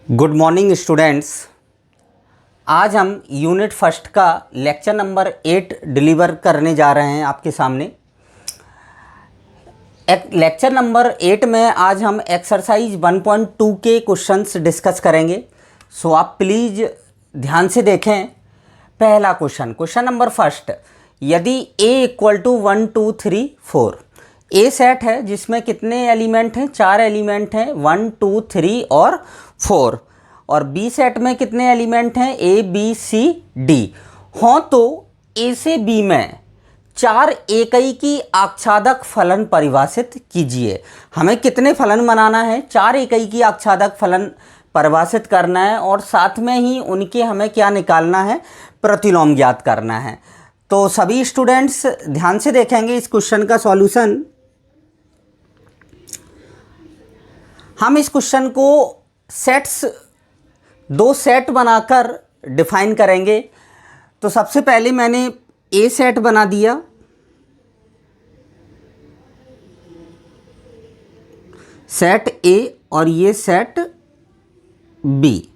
Good morning students. आज हम unit first का लेक्चर नंबर 8 डिलीवर करने जा रहे हैं आपके सामने। लेक्चर नंबर 8 में आज हम एक्सरसाइज 1.2 के क्वेश्चंस डिस्कस करेंगे। सो आप प्लीज़ ध्यान से देखें। पहला क्वेश्चन नंबर फर्स्ट, यदि a equal to 1 2 3 4, A set है जिसमें कितने एलिमेंट हैं? 4 एलिमेंट हैं, 1 2 3 और 4। और बी सेट में कितने एलिमेंट हैं? ए बी सी डी हों तो ए से बी में 4 एकैकी आच्छादक फलन परिभाषित कीजिए। हमें कितने फलन बनाना है? 4 एकैकी आच्छादक फलन परिभाषित करना है और साथ में ही उनके हमें क्या निकालना है? प्रतिलोम ज्ञात करना है। तो सभी स्टूडेंट्स ध्यान से देखेंगे इस क्वेश्चन का सॉल्यूशन। हम इस क्वेश्चन को दो सेट बनाकर डिफाइन करेंगे। तो सबसे पहले मैंने ए सेट बना दिया, सेट ए, और ये सेट बी।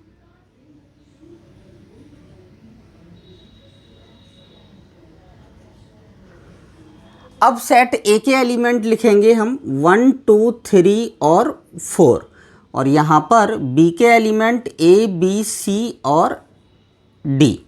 अब सेट ए के एलिमेंट लिखेंगे हम 1 2 3 और 4, और यहाँ पर बी के एलिमेंट ए बी सी और डी।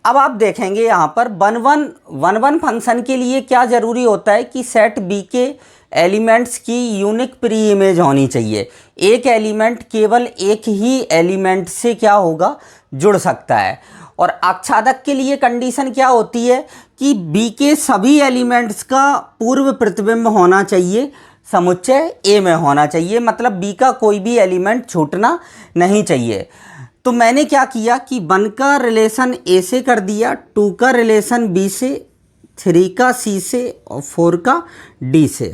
अब आप देखेंगे यहाँ पर 1 फंक्शन के लिए क्या ज़रूरी होता है कि सेट बी के एलिमेंट्स की यूनिक प्री इमेज होनी चाहिए। एक एलिमेंट केवल एक ही एलिमेंट से क्या होगा? जुड़ सकता है। और आच्छादक के लिए कंडीशन क्या होती है कि बी के सभी एलिमेंट्स का पूर्व प्रतिबिंब होना चाहिए, समुच्चय ए में होना चाहिए, मतलब बी का कोई भी एलिमेंट छूटना नहीं चाहिए। तो मैंने क्या किया कि 1 का रिलेशन ए से कर दिया, 2 का रिलेशन बी से, 3 का सी से और 4 का डी से।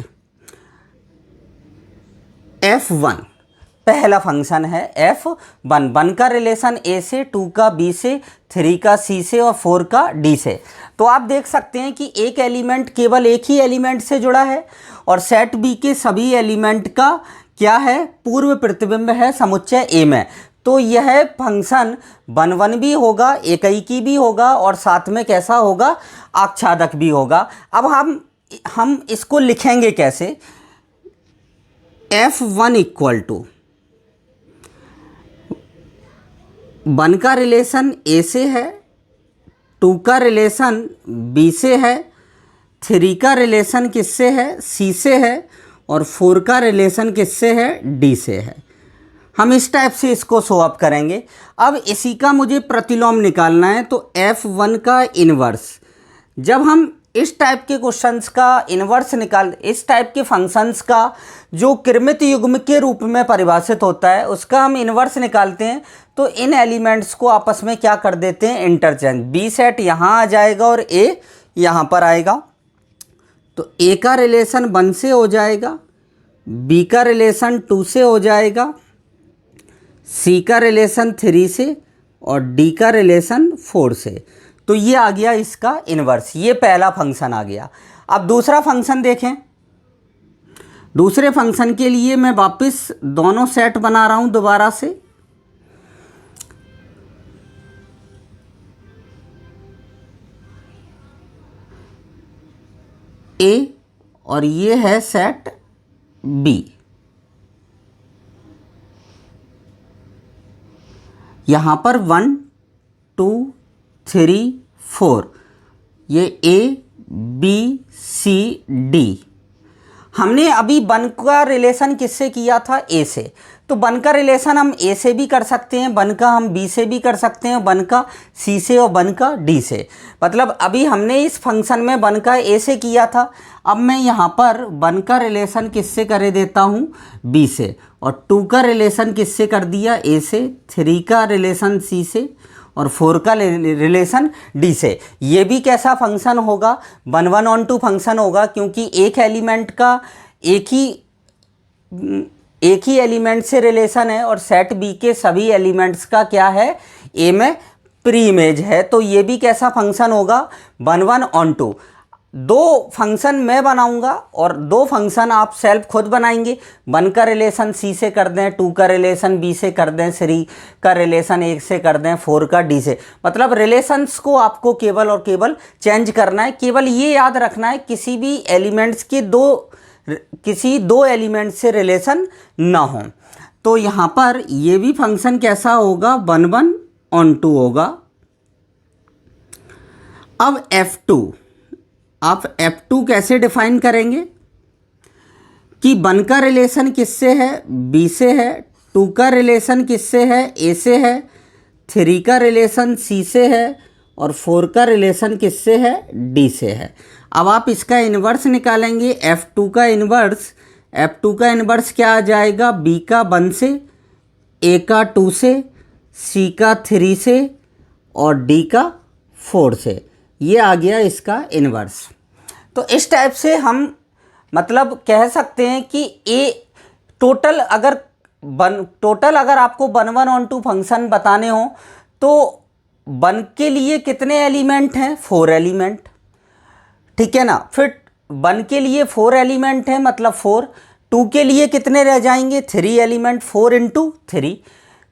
F1 पहला फंक्शन है F1। 1 का रिलेशन ए से, 2 का बी से, 3 का सी से और 4 का डी से। तो आप देख सकते हैं कि एक एलिमेंट केवल एक ही एलिमेंट से जुड़ा है और सेट बी के सभी एलिमेंट का क्या है? पूर्व प्रतिबिंब है समुच्चय ए में। तो यह फंक्शन 1 भी होगा, एकैकी भी होगा और साथ में कैसा होगा? आच्छादक भी होगा। अब हम इसको लिखेंगे कैसे? F1 इक्वल टू 1 का रिलेशन ए से है, 2 का रिलेशन बी से है, 3 का रिलेशन किससे है? सी से है, और 4 का रिलेशन किससे है? डी से है। हम इस टाइप से इसको शो अप करेंगे। अब इसी का मुझे प्रतिलोम निकालना है। तो F1 का इन्वर्स, जब हम इस टाइप के क्वेश्चंस का इन्वर्स इस टाइप के फंक्शंस का जो कृमित युग्म के रूप में परिभाषित होता है उसका हम इन्वर्स निकालते हैं। तो इन एलिमेंट्स को आपस में क्या कर देते हैं? इंटरचेंज। बी सेट यहाँ आ जाएगा और ए यहाँ पर आएगा। तो ए का रिलेशन 1 से हो जाएगा, बी का रिलेशन 2 से हो जाएगा, सी का रिलेशन 3 से और डी का रिलेशन 4 से। तो ये आ गया इसका इन्वर्स। ये पहला फंक्शन आ गया। अब दूसरा फंक्शन देखें। दूसरे फंक्शन के लिए मैं वापस दोनों सेट बना रहा हूं दोबारा से। ए और ये है सेट बी। यहां पर 1 2 3 4, ये ए बी सी डी। हमने अभी 1 का रिलेशन किससे किया था? ए से। तो 1 का रिलेशन हम ए से भी कर सकते हैं, 1 का हम बी से भी कर सकते हैं, 1 का सी से और 1 का डी से। मतलब अभी हमने इस फंक्शन में 1 का ए से किया था। अब मैं यहाँ पर 1 का रिलेशन किससे कर देता हूँ? बी से। और 2 का रिलेशन किससे कर दिया? ए से। 3 का रिलेशन सी से और 4 का रिलेशन डी से। ये भी कैसा फंक्शन होगा? 1-1-on-2 फंक्शन होगा, क्योंकि एक एलिमेंट का एक ही एलिमेंट से रिलेशन है और सेट बी के सभी एलिमेंट्स का क्या है? ए में प्री इमेज है। तो ये भी कैसा फंक्शन होगा? 1-1-on-2। दो फंक्शन मैं बनाऊंगा और दो फंक्शन आप सेल्फ खुद बनाएंगे। 1 का रिलेशन सी से कर दें, 2 का रिलेशन बी से कर दें, 3 का रिलेशन ए से कर दें, 4 का डी से। मतलब रिलेशंस को आपको केवल और केवल चेंज करना है। केवल ये याद रखना है किसी भी एलिमेंट्स के किसी दो एलिमेंट से रिलेशन ना हो। तो यहाँ पर ये भी फंक्शन कैसा होगा, 1 1 on 2 होगा। अब F2, आप F2 कैसे डिफाइन करेंगे कि 1 का रिलेशन किससे है, B से है, 2 का रिलेशन किससे है, A से है, 3 का रिलेशन C से है और 4 का रिलेशन किससे है, D से है। अब आप इसका इन्वर्स निकालेंगे, F2 का इन्वर्स क्या आ जाएगा, B का 1 से, A का 2 से, C का 3 से और D का 4 से। ये आ गया इसका इन्वर्स। तो इस टाइप से हम मतलब कह सकते हैं कि टोटल अगर आपको 1 1 on 2 फंक्शन बताने हो तो 1 के लिए कितने एलिमेंट हैं, 4 एलिमेंट, ठीक है ना। फिर 1 के लिए 4 एलिमेंट हैं मतलब 4। 2 के लिए कितने रह जाएंगे, 3 एलिमेंट, 4 × 3।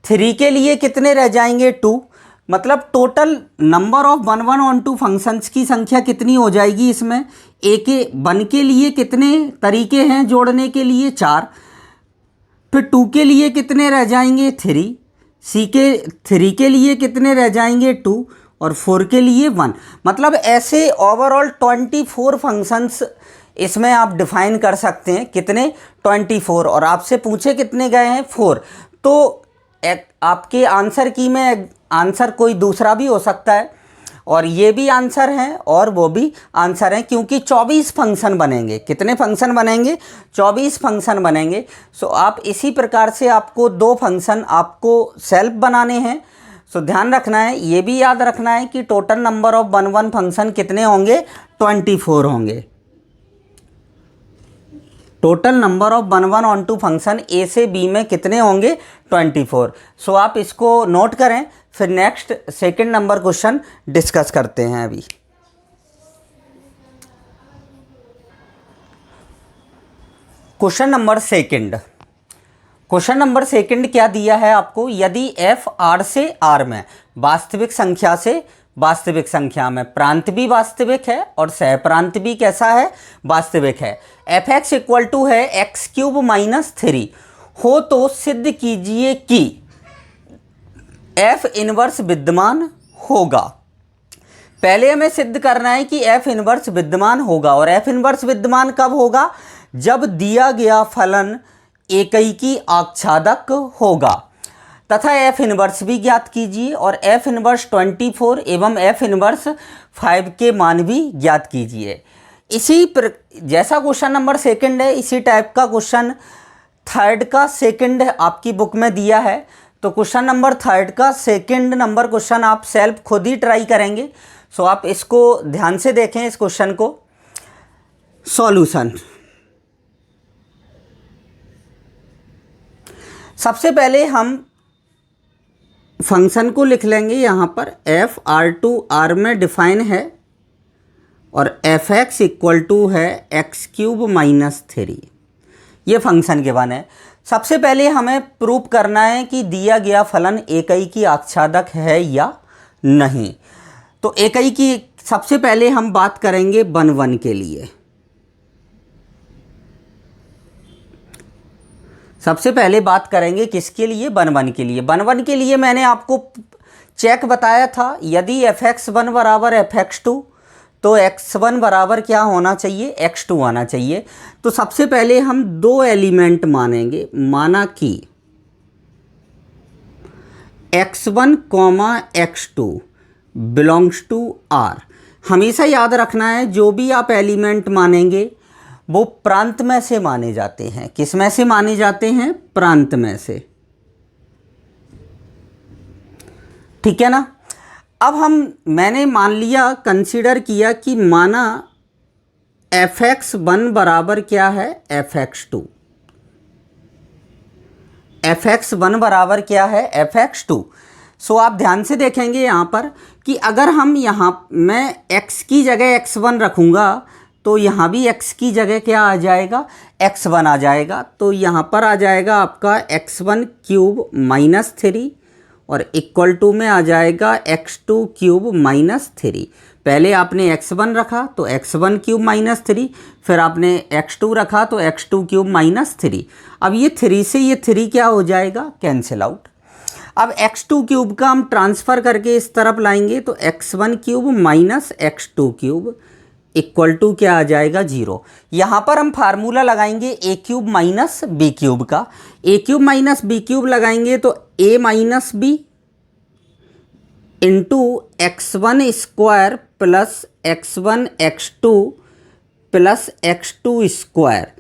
3 के लिए कितने रह जाएंगे, 2। मतलब total number of 1 1 on 2 functions की संख्या कितनी हो जाएगी इसमें। 1 के लिए कितने तरीके हैं जोड़ने के लिए, 4। फिर 2 के लिए कितने रह जाएंगे, 3। 3 के लिए कितने रह जाएंगे, 2 और 4 के लिए 1। मतलब ऐसे ओवरऑल 24 फंक्शंस इसमें आप डिफाइन कर सकते हैं। कितने, 24। और आपसे पूछे कितने गए हैं, 4। तो आपके आंसर की में आंसर कोई दूसरा भी हो सकता है और ये भी आंसर हैं और वो भी आंसर हैं, क्योंकि 24 फंक्शन बनेंगे। कितने फंक्शन बनेंगे, 24 फंक्शन बनेंगे। सो आप इसी प्रकार से आपको 2 फंक्शन आपको सेल्फ बनाने हैं। सो ध्यान रखना है, ये भी याद रखना है कि टोटल नंबर ऑफ 1 1 फंक्शन कितने होंगे, 24 होंगे। Total number of 1 1 on 2 function A से बी में कितने होंगे, 24। सो आप इसको नोट करें, फिर next second number question discuss करते हैं। अभी क्वेश्चन नंबर सेकंड क्या दिया है आपको, यदि f R से R में वास्तविक संख्या में प्रांत भी वास्तविक है और सह प्रांत भी कैसा है, वास्तविक है। fx इक्वल टू है x³ - 3 हो तो सिद्ध कीजिए कि f इनवर्स विद्यमान होगा। पहले हमें सिद्ध करना है कि f इनवर्स विद्यमान होगा। और f इनवर्स विद्यमान कब होगा, जब दिया गया फलन एकैकी आच्छादक होगा। तथा f इनवर्स भी ज्ञात कीजिए और f इनवर्स 24 एवं f इनवर्स 5 के मान भी ज्ञात कीजिए। जैसा क्वेश्चन नंबर सेकंड है, इसी टाइप का क्वेश्चन थर्ड का सेकंड आपकी बुक में दिया है। तो क्वेश्चन नंबर थर्ड का सेकंड नंबर क्वेश्चन आप सेल्फ खुद ही ट्राई करेंगे। सो आप इसको ध्यान से देखें, इस क्वेश्चन को। सॉल्यूशन, सबसे पहले हम फंक्शन को लिख लेंगे। यहाँ पर f R2 R में डिफाइन है और fx इक्वल टू है x³ - 3। ये फंक्शन के वन है। सबसे पहले हमें प्रूव करना है कि दिया गया फलन एकैकी आच्छादक है या नहीं। तो एकैकी, सबसे पहले हम बात करेंगे 1 1 के लिए। सबसे पहले बात करेंगे किसके लिए, 1 1 के लिए। 1 1 के लिए मैंने आपको चेक बताया था, यदि fx1 बराबर fx2 तो x1 बराबर क्या होना चाहिए, x2 आना चाहिए। तो सबसे पहले हम 2 एलिमेंट मानेंगे। माना कि x1, x2 belongs to R। हमेशा याद रखना है, जो भी आप एलिमेंट मानेंगे वो प्रांत में से माने जाते हैं। किस में से माने जाते हैं, प्रांत में से, ठीक है ना। अब मैंने मान लिया, कंसीडर किया कि माना fx1 बराबर क्या है, fx2। fx1 बराबर क्या है, fx2। सो आप ध्यान से देखेंगे यहाँ पर कि अगर हम यहाँ मैं x की जगह x1 रखूँगा तो यहाँ भी x की जगह क्या आ जाएगा, x1 आ जाएगा। तो यहाँ पर आ जाएगा आपका x1 क्यूब माइनस 3 और इक्वल टू में आ जाएगा x2 क्यूब माइनस 3। पहले आपने x1 रखा तो x1 क्यूब माइनस 3, फिर आपने x2 रखा तो x2 क्यूब माइनस 3। अब ये 3 से ये 3 क्या हो जाएगा, कैंसिल आउट। अब x2 क्यूब का हम ट्रांसफ़र करके इस तरफ लाएंगे तो x1 cube minus x2 cube equal to क्या आ जाएगा, 0। यहाँ पर हम फार्मूला लगाएंगे a cube minus b cube का। a cube minus b cube लगाएंगे तो a minus B into x1 square plus x1 x2 plus x2 square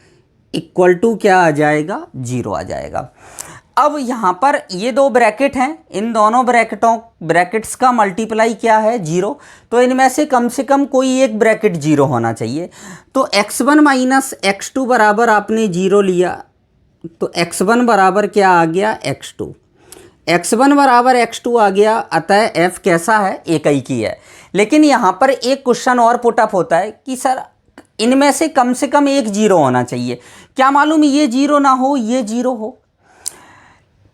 equal to क्या आ जाएगा, 0 आ जाएगा। अब यहाँ पर ये दो ब्रैकेट हैं, इन दोनों ब्रैकेट्स का मल्टीप्लाई क्या है, 0। तो इनमें से कम कोई एक ब्रैकेट 0 होना चाहिए। तो x1 माइनस x2 बराबर आपने 0 लिया तो x1 बराबर क्या आ गया, x2। x1 बराबर x2 आ गया, अतः f कैसा है, एक ही है। लेकिन यहाँ पर एक क्वेश्चन और पुटअप होता है कि सर इनमें से कम एक 0 होना चाहिए। क्या मालूम ये 0 ना हो, ये 0 हो।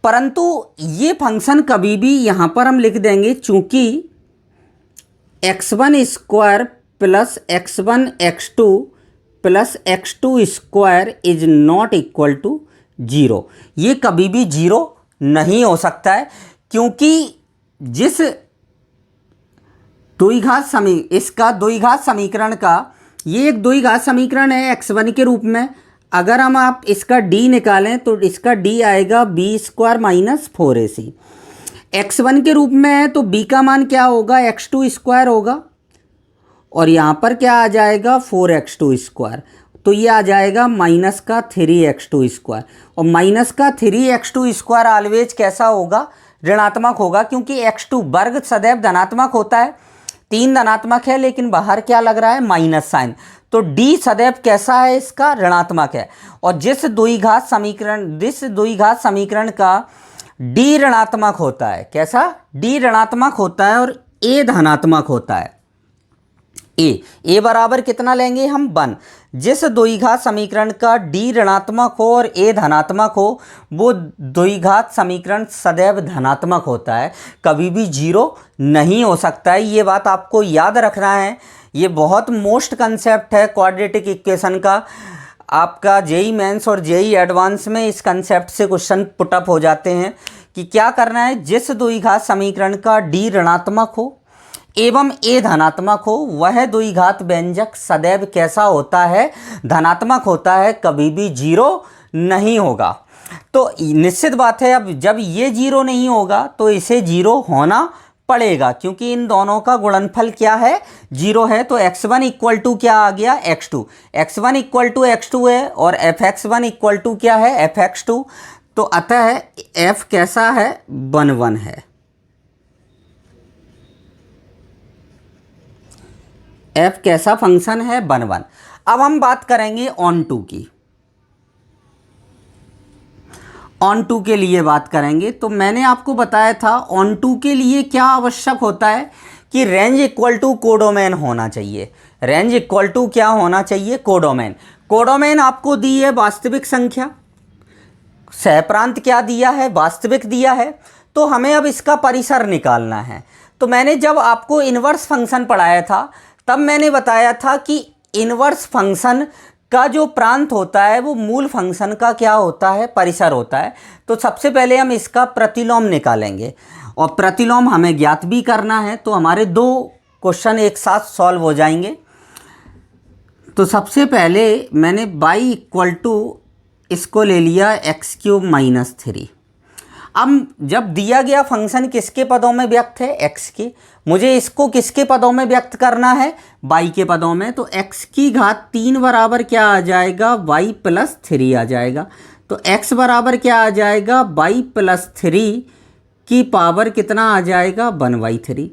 परंतु ये फंक्शन कभी भी यहाँ पर हम लिख देंगे, चूँकि x1 square plus x1 x2 plus x2 square is not equal to 0। ये कभी भी 0 नहीं हो सकता है, क्योंकि जिस इसका द्विघात समीकरण का, ये एक द्विघात समीकरण है x1 के रूप में। अगर हम आप इसका d निकालें तो इसका d आएगा b square minus 4ac। x1 के रूप में है तो b का मान क्या होगा, x2 स्क्वायर होगा और यहाँ पर क्या आ जाएगा, 4x2 स्क्वायर। तो ये आ जाएगा माइनस का 3x2 स्क्वायर। और माइनस का 3x2 स्क्वायर ऑलवेज कैसा होगा, ऋणात्मक होगा, क्योंकि x2 वर्ग सदैव धनात्मक होता है। 3 धनात्मक है लेकिन बाहर क्या लग रहा है, माइनस साइन। तो d सदैव कैसा है, इसका ऋणात्मक है। और जिस द्विघात समीकरण का d ऋणात्मक होता है, कैसा, d ऋणात्मक होता है और a धनात्मक होता है। a बराबर कितना लेंगे हम, 1। जिस द्विघात समीकरण का d ऋणात्मक हो और a धनात्मक हो, वो द्विघात समीकरण सदैव धनात्मक होता है, कभी भी 0 नहीं हो सकता है। ये बात आपको याद रखना है। ये बहुत मोस्ट कंसेप्ट है क्वाड्रेटिक इक्वेशन का। आपका जेई मेंस और जेई एडवांस में इस कंसेप्ट से क्वेश्चन पुटअप हो जाते हैं कि क्या करना है, जिस द्विघात समीकरण का d ऋणात्मक हो एवं a धनात्मक हो, वह द्विघात व्यंजक सदैव कैसा होता है, धनात्मक होता है, कभी भी 0 नहीं होगा। तो निश्चित बात है, अब जब ये 0 नहीं होगा तो इसे 0 होना पड़ेगा, क्योंकि इन दोनों का गुणनफल क्या है, 0 है। तो x1 इक्वल टू क्या आ गया, x2। x1 equal to x2 है और fx1 इक्वल टू क्या है, fx2। तो अतः f कैसा है, 1 है। f कैसा फंक्शन है, 1। अब हम बात करेंगे ऑन टू की। ऑन टू के लिए बात करेंगे तो मैंने आपको बताया था ऑन टू के लिए क्या आवश्यक होता है कि रेंज इक्वल टू कोडोमेन होना चाहिए। रेंज इक्वल टू क्या होना चाहिए, कोडोमेन। कोडोमेन आपको दी है वास्तविक संख्या, सहप्रांत क्या दिया है, वास्तविक दिया है। तो हमें अब इसका परिसर निकालना है। तो मैंने जब आपको इनवर्स फंक्शन पढ़ाया था तब मैंने बताया था कि इनवर्स फंक्शन का जो प्रांत होता है वो मूल फंक्शन का क्या होता है, परिसर होता है। तो सबसे पहले हम इसका प्रतिलोम निकालेंगे और प्रतिलोम हमें ज्ञात भी करना है। तो हमारे 2 क्वेश्चन एक साथ सॉल्व हो जाएंगे। तो सबसे पहले मैंने y इक्वल टू इसको ले लिया x³ माइनस 3। अब जब दिया गया फंक्शन किसके पदों में व्यक्त है, x के, मुझे इसको किसके पदों में व्यक्त करना है, y के पदों में। तो x की घात 3 बराबर क्या आ जाएगा, y प्लस 3 आ जाएगा। तो x बराबर क्या आ जाएगा, y प्लस 3 की पावर कितना आ जाएगा, 1/3।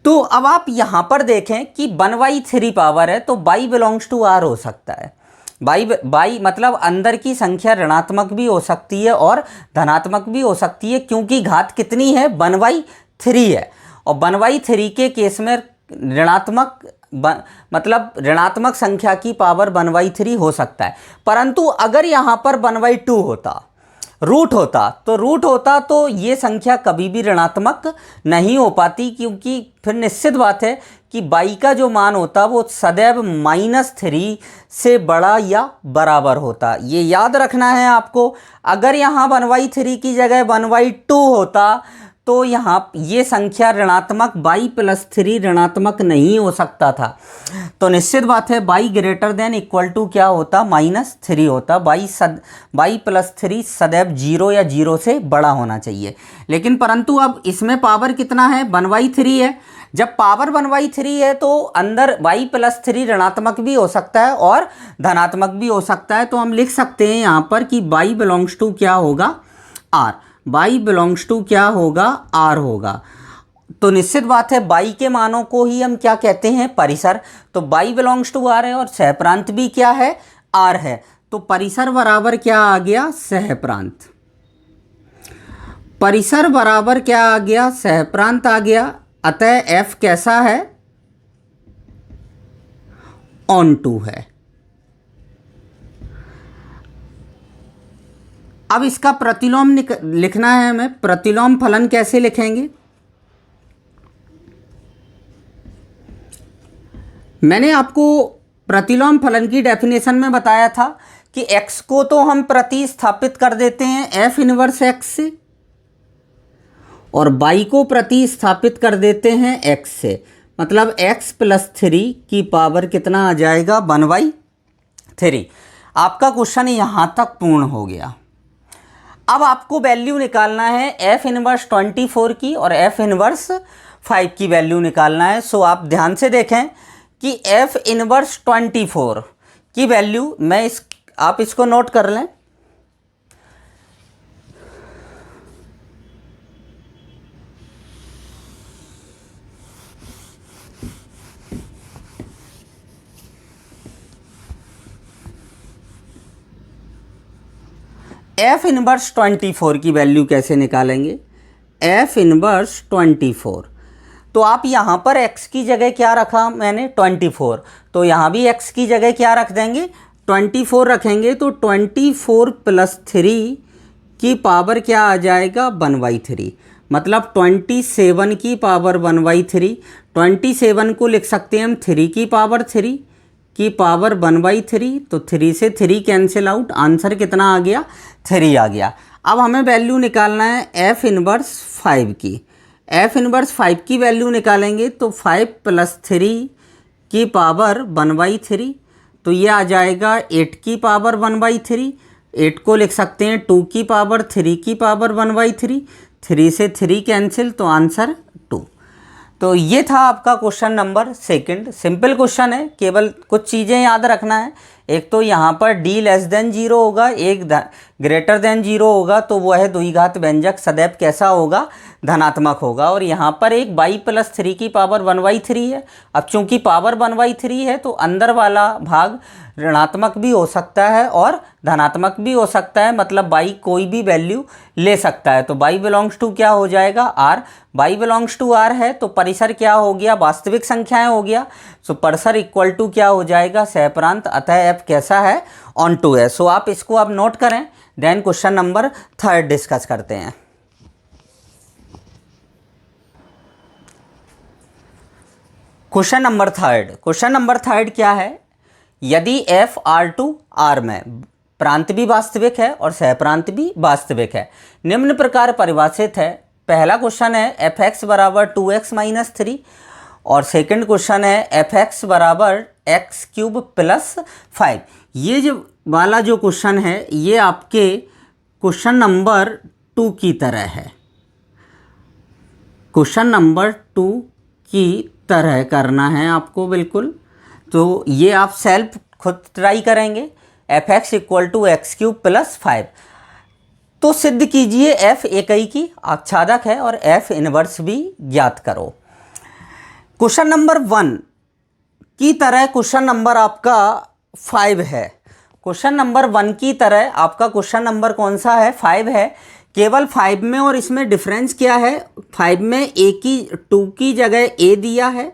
तो अब आप यहाँ पर देखें कि 1/3 पावर है तो y बिलोंग्स टू r हो सकता है। बाई बाई मतलब अंदर की संख्या ऋणात्मक भी हो सकती है और धनात्मक भी हो सकती है, क्योंकि घात कितनी है, 1/3 है। और 1/3 के केस में ऋणात्मक मतलब ऋणात्मक संख्या की पावर 1/3 हो सकता है। परंतु अगर यहाँ पर 1/2 होता, रूट होता तो ये संख्या कभी भी ऋणात्मक नहीं हो पाती, क्योंकि फिर निश्चित बात है कि बाई का जो मान होता वो सदैव -3 से बड़ा या बराबर होता। ये याद रखना है आपको। अगर यहाँ 1/3 की जगह 1/2 होता तो यहाँ ये संख्या ऋणात्मक बाई +3 ऋणात्मक नहीं हो सकता था। तो निश्चित बात है by greater than equal to क्या होता, -3 होता। बाई +3 सदैव 0 या 0 से बड़ा होना चाहिए। लेकिन परंतु अब इसमें पावर कितना है, 1/3 है। जब पावर 1/3 है तो अंदर बाई +3 ऋणात्मक भी हो सकता है और धनात्मक भी हो सकता है। तो हम लिख सकते हैं यहाँ पर कि बाई बिलोंग्स टू क्या होगा, आर। बाई बिलोंग्स टू क्या होगा, आर होगा। तो निश्चित बात है बाई के मानों को ही हम क्या कहते हैं, परिसर। तो बाई बिलोंग्स टू आर है और सहप्रांत भी क्या है, आर है। तो परिसर बराबर क्या आ गया, सहप्रांत। परिसर बराबर क्या आ गया, सहप्रांत आ गया। अतः एफ कैसा है, ऑन टू है। अब इसका प्रतिलोम लिखना है हमें। प्रतिलोम फलन कैसे लिखेंगे, मैंने आपको प्रतिलोम फलन की डेफिनेशन में बताया था कि x को तो हम प्रतिस्थापित कर देते हैं f इनवर्स x से और y को प्रतिस्थापित कर देते हैं x से। मतलब x +3 की पावर कितना आ जाएगा, 1/3। आपका क्वेश्चन यहाँ तक पूर्ण हो गया। अब आपको वैल्यू निकालना है f इनवर्स 24 की और f इनवर्स 5 की वैल्यू निकालना है। सो आप ध्यान से देखें कि f इनवर्स 24 की वैल्यू आप इसको नोट कर लें। f इनवर्स 24 की वैल्यू कैसे निकालेंगे, f इनवर्स 24। तो आप यहाँ पर x की जगह क्या रखा मैंने, 24। तो यहाँ भी x की जगह क्या रख देंगे, 24 रखेंगे। तो 24 + 3 की पावर क्या आ जाएगा, 1/3। मतलब 27 की पावर 1/3। 27 को लिख सकते हैं हम 3 की पावर 3 की पावर 1/3। तो 3 से 3 कैंसिल आउट, आंसर कितना आ गया, 3 आ गया। अब हमें वैल्यू निकालना है f इनवर्स 5 की। f इनवर्स 5 की वैल्यू निकालेंगे तो 5 + 3 की पावर 1/3। तो ये आ जाएगा 8 की पावर 1/3। 8 को लिख सकते हैं 2 की पावर 3 की पावर 1/3। 3 से 3 कैंसिल, तो आंसर 2। तो ये था आपका क्वेश्चन नंबर 2। सिंपल क्वेश्चन है, केवल कुछ चीज़ें याद रखना है। एक तो यहाँ पर d <0 होगा, एक ग्रेटर देन 0 होगा, तो वह द्विघात व्यंजक सदैव कैसा होगा, धनात्मक होगा। और यहाँ पर एक बाई +3 की पावर 1/3 है। अब चूंकि पावर 1/3 है तो अंदर वाला भाग ऋणात्मक भी हो सकता है और धनात्मक भी हो सकता है। मतलब बाई कोई भी वैल्यू ले सकता है। तो बाई बिलोंग्स टू क्या हो जाएगा, R. By belongs to R है तो परिसर क्या हो गया, वास्तविक संख्याएं हो गया। सो परिसर इक्वल टू क्या हो जाएगा, सहप्रांत। अतः एफ कैसा है, ऑन टू है। सो आप इसको आप नोट करें। देन क्वेश्चन नंबर 3 डिस्कस करते हैं। क्वेश्चन नंबर 3 क्या है, यदि f R2 R में प्रांत भी वास्तविक है और सहप्रांत भी वास्तविक है, निम्न प्रकार परिभाषित है। पहला क्वेश्चन है fx = 2x - 3 और सेकंड क्वेश्चन है fx = x³ + 5। ये जो वाला जो क्वेश्चन है ये आपके क्वेश्चन नंबर 2 की तरह है। क्वेश्चन नंबर 2 की तरह करना है आपको बिल्कुल। तो ये आप सेल्फ खुद ट्राई करेंगे। fx = x³ + 5। तो सिद्ध कीजिए f इकाई की आच्छादक है और f इनवर्स भी ज्ञात करो। क्वेश्चन नंबर 1 की तरह क्वेश्चन नंबर आपका 5 है। क्वेश्चन नंबर 1 की तरह आपका क्वेश्चन नंबर कौन सा है, 5 है। केवल 5 में और इसमें डिफरेंस क्या है, 5 में टू की जगह ए दिया है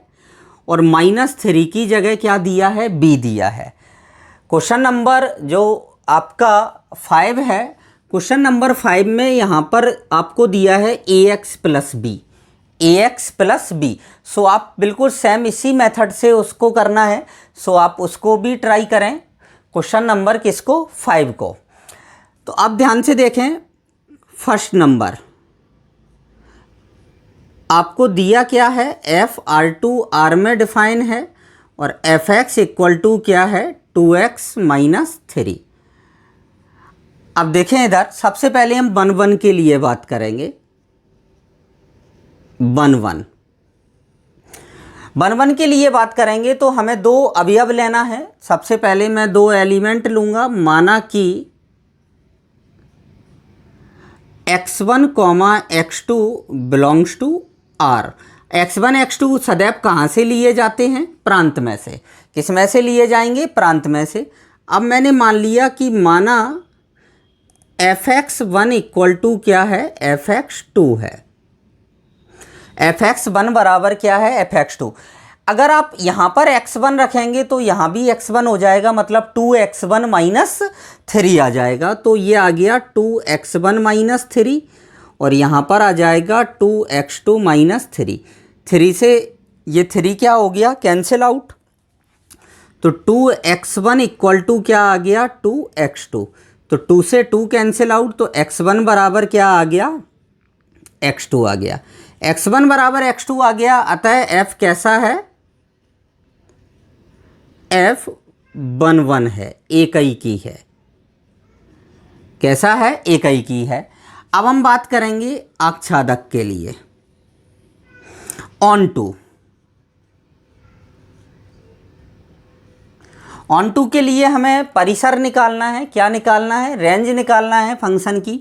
और -3 की जगह क्या दिया है, बी दिया है। क्वेश्चन नंबर जो आपका 5 है, क्वेश्चन नंबर 5 में यहाँ पर आपको दिया है ax plus B, ax plus B. So आप बिल्कुल सेम इसी मेथड से उसको करना है। सो आप उसको भी ट्राई करें, क्वेश्चन नंबर किसको, 5 को। तो आप ध्यान से देखें, फर्स्ट नंबर आपको दिया क्या है, एफ R2 R में डिफाइन है और एफ एक्स इक्वल टू क्या है, 2x - 3। अब देखें इधर, सबसे पहले हम 1 1 के लिए बात करेंगे। 1 1 के लिए बात करेंगे तो हमें 2 अवयव लेना है। सबसे पहले मैं 2 एलिमेंट लूंगा, माना कि x1, x2 belongs to R। x1 x2 सदैव कहाँ से लिए जाते हैं, प्रांत में से। किस में से लिए जाएंगे, प्रांत में से। अब मैंने मान लिया कि माना fx1 इक्वल टू क्या है, fx2 है। fx1 बराबर क्या है, fx2। अगर आप यहाँ पर x1 रखेंगे तो यहाँ भी x1 हो जाएगा, मतलब 2x1 - 3 आ जाएगा। तो ये आ गया 2x1 - 3 और यहाँ पर आ जाएगा 2x2 - 3। 3 से ये 3 क्या हो गया, कैंसिल आउट। तो 2x1 इक्वल टू क्या आ गया, 2x2। तो 2 से 2 कैंसिल आउट, तो x1 बराबर क्या आ गया, x2 आ गया। x1 बराबर x2 आ गया, अतः f कैसा है, f 1 1 है, एक ही की है। कैसा है, एक ही की है। अब हम बात करेंगे आच्छादक के लिए, ऑन टू के लिए हमें परिसर निकालना है। क्या निकालना है, रेंज निकालना है फंक्शन की।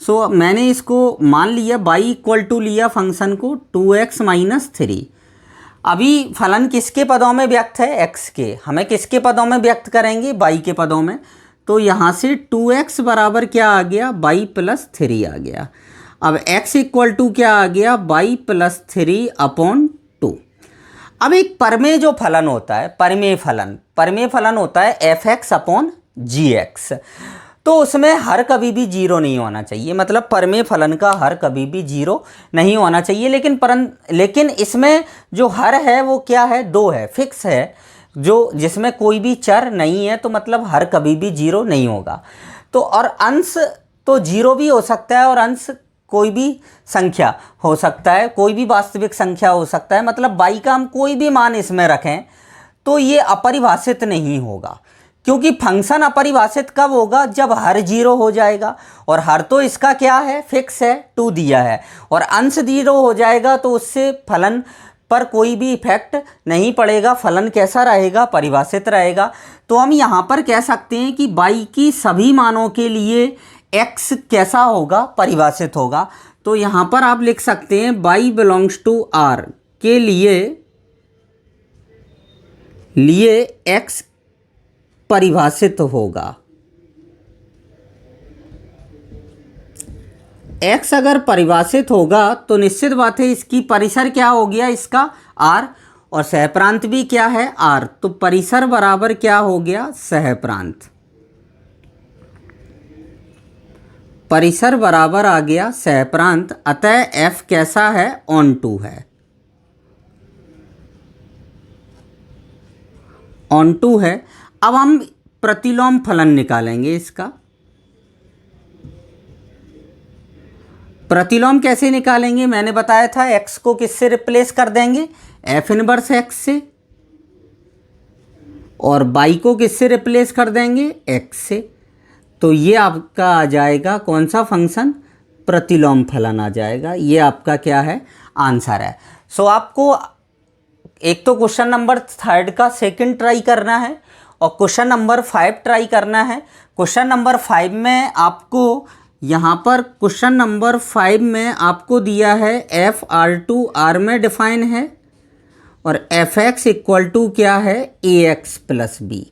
सो मैंने इसको मान लिया y इक्वल टू लिया फंक्शन को 2x - 3। अभी फलन किसके पदों में व्यक्त है, x के। हमें किसके पदों में व्यक्त करेंगे, y के पदों में। तो यहाँ से 2x बराबर क्या आ गया, y + 3 आ गया। अब x इक्वल टू क्या आ गया, y + 3 अपॉन 2। अब एक परमेय जो फलन होता है, परमेय फलन होता है fx अपॉन gx। तो उसमें हर कभी भी 0 नहीं होना चाहिए, मतलब परमेय फलन का हर कभी भी 0 नहीं होना चाहिए। लेकिन इसमें जो हर है वो क्या है, 2 है, फिक्स है, जो जिसमें कोई भी चर नहीं है। तो मतलब हर कभी भी 0 नहीं होगा। तो और अंश तो 0 भी हो सकता है और अंश कोई भी संख्या हो सकता है, कोई भी वास्तविक संख्या हो सकता है। मतलब y का हम कोई भी मान इसमें रखें तो ये अपरिभाषित नहीं होगा, क्योंकि फंक्शन अपरिभाषित कब होगा, जब हर 0 हो जाएगा। और हर तो इसका क्या है, फिक्स है, 2 दिया है। और अंश 0 हो जाएगा तो उससे फलन पर कोई भी इफेक्ट नहीं पड़ेगा, फलन कैसा रहेगा, परिभाषित रहेगा। तो हम यहाँ पर कह सकते हैं कि y की सभी मानों के लिए x कैसा होगा, परिभाषित होगा। तो यहाँ पर आप लिख सकते हैं y बिलोंग्स टू R के लिए x परिभाषित होगा। x अगर परिभाषित होगा तो निश्चित बात है इसकी परिसर क्या हो गया, इसका R, और सहप्रांत भी क्या है, R। तो परिसर बराबर क्या हो गया, सहप्रांत। परिसर बराबर आ गया सहप्रांत, अतः f कैसा है, ऑन टू है, ऑन टू है। अब हम प्रतिलोम फलन निकालेंगे इसका। प्रतिलोम कैसे निकालेंगे, मैंने बताया था x को किससे रिप्लेस कर देंगे, f इनवर्स x से, और y को किससे रिप्लेस कर देंगे, x से। तो ये आपका आ जाएगा कौन सा फंक्शन, प्रतिलोम फलन आ जाएगा। ये आपका क्या है, आंसर है। सो आपको एक तो क्वेश्चन नंबर 3 का सेकंड ट्राई करना है और क्वेश्चन नंबर 5 ट्राई करना है। क्वेश्चन नंबर 5 में आपको यहाँ पर क्वेश्चन नंबर 5 में आपको दिया है f R2 R में डिफाइन है और fx इक्वल टू क्या है, ax प्लस b।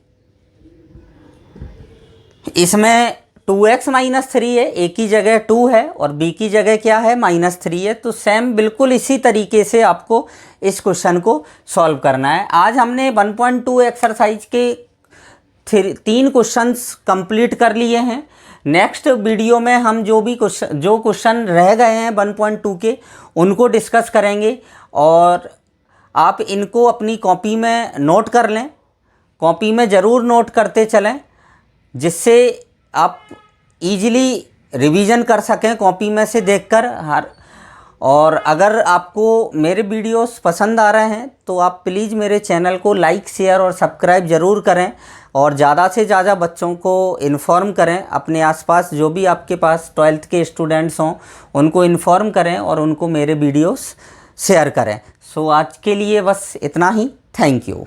इसमें 2x माइनस 3 है, ए की जगह 2 है और बी की जगह क्या है -3 है। तो सेम बिल्कुल इसी तरीके से आपको इस क्वेश्चन को सॉल्व करना है। आज हमने 1.2 एक्सरसाइज के 3 क्वेश्चंस कंप्लीट कर लिए हैं। नेक्स्ट वीडियो में हम जो क्वेश्चन रह गए हैं 1.2 के उनको डिस्कस करेंगे और आप इनको अपनी कॉपी में नोट कर लें, कॉपी में ज़रूर नोट करते चलें जिससे आप इजीली रिवीजन कर सकें कॉपी में से देखकर। और अगर आपको मेरे वीडियोस पसंद आ रहे हैं तो आप प्लीज़ मेरे चैनल को लाइक शेयर और सब्सक्राइब ज़रूर करें और ज़्यादा से ज़्यादा बच्चों को इन्फॉर्म करें। अपने आसपास जो भी आपके पास 12th के स्टूडेंट्स हों उनको इन्फॉर्म करें और उनको मेरे वीडियोस शेयर करें। सो आज के लिए बस इतना ही। Thank you.